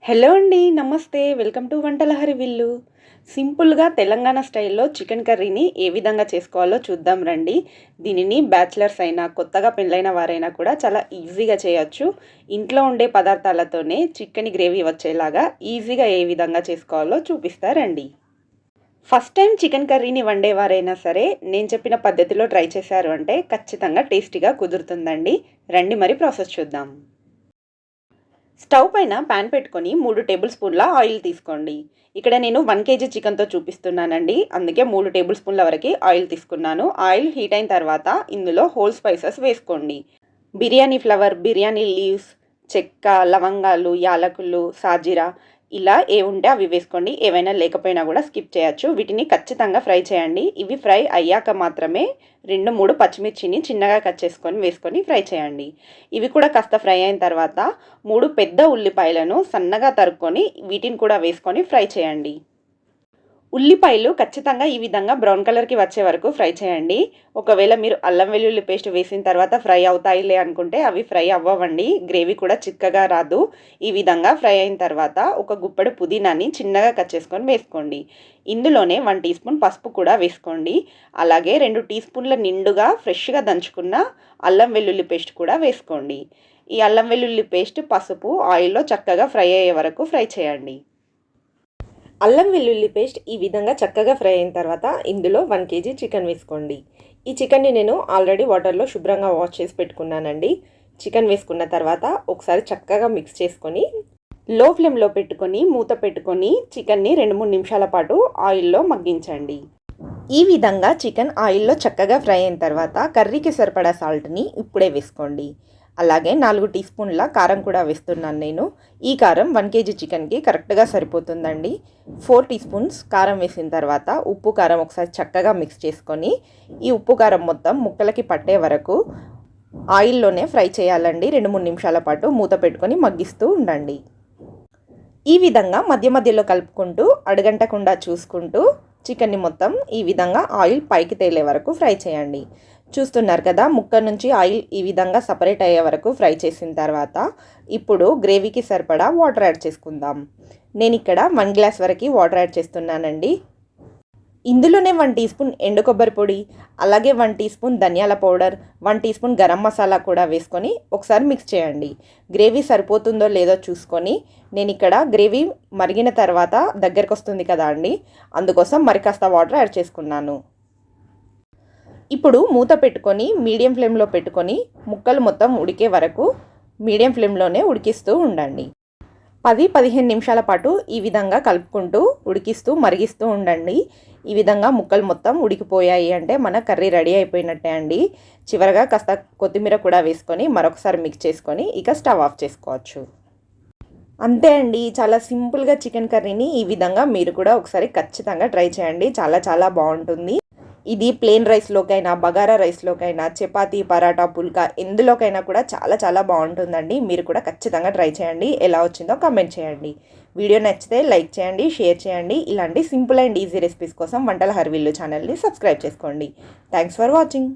Hello అండి. నమస్తే. Welcome to వంటల హరివిల్లు. సింపుల్‌గా తెలంగాణ స్టైల్‌లో చికెన్ కర్రీని ఏ విధంగా చేసుకోవాలో చూద్దాం రండి. దీనిని బ్యాచిలర్స్ అయినా, కొత్తగా పెళ్ళైన వారైనా కూడా చాలా ఈజీగా చేయొచ్చు. ఇంట్లో ఉండే పదార్థాలతోనే చిక్కని గ్రేవీ వచ్చేలాగా ఈజీగా ఏ విధంగా చేసుకోవాలో చూపిస్తా రండి. ఫస్ట్ టైం చికెన్ కర్రీని వండేవారైనా సరే, నేను చెప్పిన పద్ధతిలో ట్రై చేశారు అంటే ఖచ్చితంగా టేస్టీగా కుదురుతుందండి. రండి మరి ప్రాసెస్ చూద్దాం. స్టవ్ పైన పాన్ పెట్టుకొని 3 టేబుల్ స్పూన్ల ఆయిల్ తీసుకోండి. ఇక్కడ నేను 1 కేజీ చికెన్‌తో చూపిస్తున్నానండి. అందుకే 3 టేబుల్ స్పూన్ల వరకి ఆయిల్ తీసుకున్నాను. ఆయిల్ హీట్ అయిన తర్వాత ఇందులో హోల్ స్పైసెస్ వేసుకోండి. బిర్యానీ ఫ్లవర్, బిర్యానీ లీవ్స్, చెక్క, లవంగాలు, యాలకులు, సాజీరా ఇలా ఉంటే అవి వేసుకోండి. ఏవైనా లేకపోయినా కూడా స్కిప్ చేయొచ్చు. వీటిని ఖచ్చితంగా ఫ్రై చేయండి. ఇవి ఫ్రై అయ్యాక మాత్రమే 2, 3 పచ్చిమిర్చిని చిన్నగా కట్ చేసుకొని వేసుకొని ఫ్రై చేయండి. ఇవి కూడా కాస్త ఫ్రై అయిన తర్వాత 3 పెద్ద ఉల్లిపాయలను సన్నగా తరుక్కొని వీటిని కూడా వేసుకొని ఫ్రై చేయండి. ఉల్లిపాయలు ఖచ్చితంగా ఈ విధంగా బ్రౌన్ కలర్‌కి వచ్చే వరకు ఫ్రై చేయండి. ఒకవేళ మీరు అల్లం వెల్లుల్లి పేస్ట్ వేసిన తర్వాత ఫ్రై అవుతాయిలే అనుకుంటే అవి ఫ్రై అవ్వవండి. గ్రేవీ కూడా చిక్కగా రాదు. ఈ విధంగా ఫ్రై అయిన తర్వాత ఒక గుప్పెడు పుదీనాని చిన్నగా కట్ చేసుకొని వేసుకోండి. ఇందులోనే 1 టీ స్పూన్ పసుపు కూడా వేసుకోండి. అలాగే 2 టీ స్పూన్ల నిండుగా ఫ్రెష్‌గా దంచుకున్న అల్లం వెల్లుల్లి పేస్ట్ కూడా వేసుకోండి. ఈ అల్లం వెల్లుల్లి పేస్ట్, పసుపు ఆయిల్‌లో చక్కగా ఫ్రై అయ్యే వరకు ఫ్రై చేయండి. అల్లం వెల్లుల్లి పేస్ట్ ఈ విధంగా చక్కగా ఫ్రై అయిన తర్వాత ఇందులో 1 కేజీ చికెన్ వేసుకోండి. ఈ చికెన్ని నేను ఆల్రెడీ వాటర్లో శుభ్రంగా వాష్ చేసి పెట్టుకున్నానండి. చికెన్ వేసుకున్న తర్వాత ఒకసారి చక్కగా మిక్స్ చేసుకొని లో ఫ్లేమ్లో పెట్టుకొని మూత పెట్టుకొని చికెన్ని 2-3 నిమిషాల పాటు ఆయిల్లో మగ్గించండి. ఈ విధంగా చికెన్ ఆయిల్లో చక్కగా ఫ్రై అయిన తర్వాత కర్రీకి సరిపడా సాల్ట్ని ఇప్పుడే వేసుకోండి. అలాగే 4 టీ స్పూన్ల కారం కూడా వేస్తున్నాను నేను. ఈ కారం 1 కేజీ చికెన్‌కి కరెక్ట్‌గా సరిపోతుందండి. 4 టీ స్పూన్స్ కారం వేసిన తర్వాత ఉప్పు, కారం ఒకసారి చక్కగా మిక్స్ చేసుకొని ఈ ఉప్పు, కారం మొత్తం ముక్కలకి పట్టే వరకు ఆయిల్లోనే ఫ్రై చేయాలండి. 2-3 నిమిషాల పాటు మూత పెట్టుకొని మగ్గిస్తూ ఉండండి. ఈ విధంగా మధ్య మధ్యలో కలుపుకుంటూ అడుగంటకుండా చూసుకుంటూ చికెన్ని మొత్తం ఈ విధంగా ఆయిల్ పైకి తేలే వరకు ఫ్రై చేయండి. చూస్తున్నారు కదా, ముక్క నుంచి ఆయిల్ ఈ విధంగా సపరేట్ అయ్యే వరకు ఫ్రై చేసిన తర్వాత ఇప్పుడు గ్రేవీకి సరిపడా వాటర్ యాడ్ చేసుకుందాం. నేను ఇక్కడ 1 గ్లాస్ వరకు వాటర్ యాడ్ చేస్తున్నానండి. ఇందులోనే 1 టీ స్పూన్ ఎండు కొబ్బరి పొడి, అలాగే 1 టీ స్పూన్ ధనియాల powder, 1 teaspoon garam masala కూడా వేసుకొని ఒకసారి మిక్స్ చేయండి. గ్రేవీ సరిపోతుందో లేదో చూసుకొని నేను ఇక్కడ గ్రేవీ మరిగిన తర్వాత దగ్గరకు వస్తుంది కదా అండి, అందుకోసం మరి కాస్త వాటర్ యాడ్ చేసుకున్నాను. ఇప్పుడు మూత పెట్టుకొని మీడియం ఫ్లేమ్లో పెట్టుకొని ముక్కలు మొత్తం ఉడికే వరకు మీడియం ఫ్లేమ్లోనే ఉడికిస్తూ ఉండండి. 10-15 నిమిషాల పాటు ఈ విధంగా కలుపుకుంటూ ఉడికిస్తూ మరిగిస్తూ ఉండండి. ఈ విధంగా ముక్కలు మొత్తం ఉడికిపోయాయి అంటే మన కర్రీ రెడీ అయిపోయినట్టే అండి. చివరగా కాస్త కొత్తిమీర కూడా వేసుకొని మరొకసారి మిక్స్ చేసుకొని ఇక స్టవ్ ఆఫ్ చేసుకోవచ్చు. అంతే అండి. చాలా సింపుల్గా చికెన్ కర్రీని ఈ విధంగా మీరు కూడా ఒకసారి ఖచ్చితంగా ట్రై చేయండి. చాలా చాలా బాగుంటుంది. ఇది ప్లెయిన్ రైస్లోకైనా, బగారా రైస్లోకైనా, చపాతీ, పరాటా, పుల్కా ఎందులోకైనా కూడా చాలా చాలా బాగుంటుందండి. మీరు కూడా ఖచ్చితంగా ట్రై చేయండి. ఎలా వచ్చిందో కామెంట్ చేయండి. వీడియో నచ్చితే లైక్ చేయండి, షేర్ చేయండి. ఇలాంటి సింపుల్ అండ్ ఈజీ రెసిపీస్ కోసం వంటల హరివిల్లు ఛానల్ని సబ్స్క్రైబ్ చేసుకోండి. Thanks for watching.